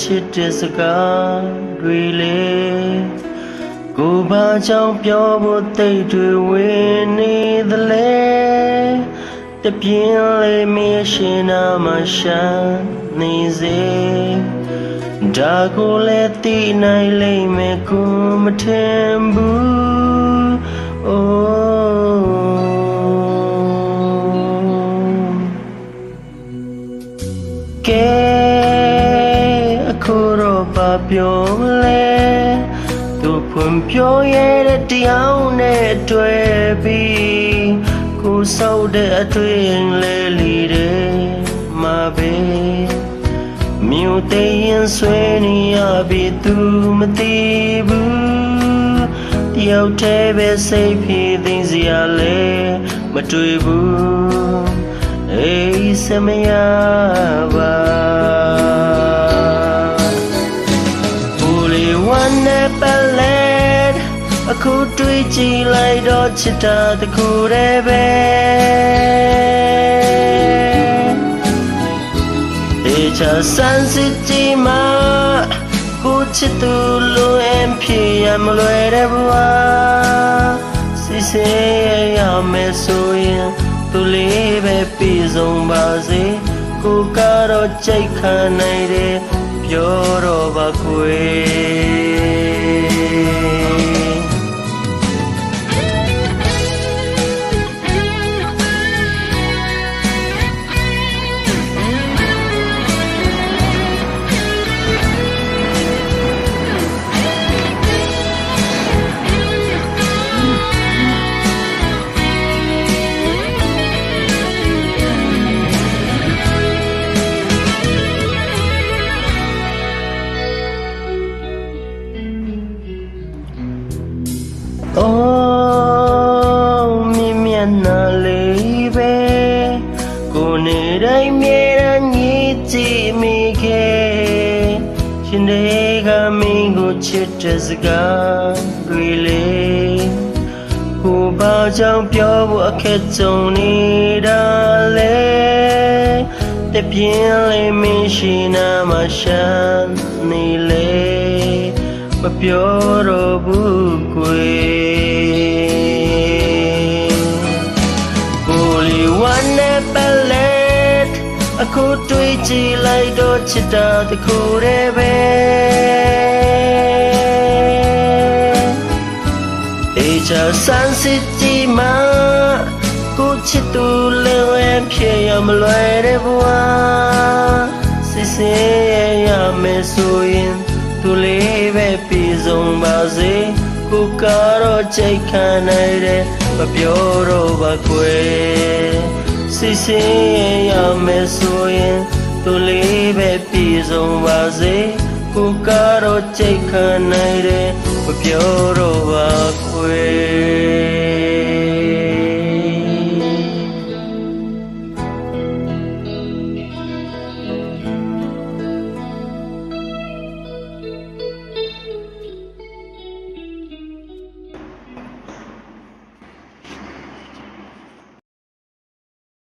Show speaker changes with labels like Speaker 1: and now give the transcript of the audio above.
Speaker 1: ချစ်တဲ့စကားတွေလေကိုဘာကြောင့်ပြောဖို့တိတ်တွေဝင်နေသလဲတပြင်းလေးမရှင်နာမရှာနေစေဒါကိုလည်းသိနိုင်လိမ့်မယ်ကိုမထင်ဘူးအိုးကဲအခုတော့ဘာပြောမလဲသူဖွင့်ပြောရတဲ့တရားနဲ့တွေ့ပြီးကိုစောက်တဲ့အတွေ့လေးလီတဲ့မှာပဲမြို့သိရင်ဆွေးနေရပြီသူမသိဘူးတယောက်တည်းပဲစိတ်ဖြည့်သိစရာလဲမတွေ့ဘူးအေးစမရပါဘူးလေဝမ်းနဲ့ပလက်အခုတွေ့ကြည့်လိုက်တော့ချစ်တာတခုတည်းပဲချာစမ်းစစ်ကြည့်မှကိုချစ်သူလိုအဖြစ်ရမလွယ်တဲ့ဘဝစစ်စေးရမယ်ဆိုရင်သူလေးပဲပြည်စုံပါစေကိုကတော့ကြိတ်ခံနိုင်တယ်ပြောတော့ပါကွယ်အိုးမြင်မျက်နှာလေးပဲကိုနေတိုင်းမြဲတမ်းညစ်ကြည့်မိခဲ့ရှင်တွေကမင်းကိုချစ်တဲ့စကားတွေလေကိုဘာကြောင့်ပြောဖို့အခက်ကြုံနေတာလဲတပြင်းလေးမင်းရှိနာမှရှာနေလေမပြောတော့ဘူးကွယ်ကိုလီဝမ်းနဲ့ပလက်အခုတွေ့ကြည့်လိုက်တော့ချစ်တာတခုတည်းပဲအေးချာစမ်းစစ်ကြည့်မှကိုချစ်သူလည်းဖြစ်ရမလွယ်တဲ့ဘဝစစ်စေးရမယ်ဆိုရင်သူလေးပဲပြည်စုံပါစေကိုကတော့ကြိတ်ခံနိုင်တယ်မပြောတော့ပါကွယ်စစ်စေးရမယ်ဆိုရင်သူလေးပဲပြည်စုံပါစေကိုကတော့ကြိတ်ခံနိုင်တယ်မပြောတော့ပါကွယ်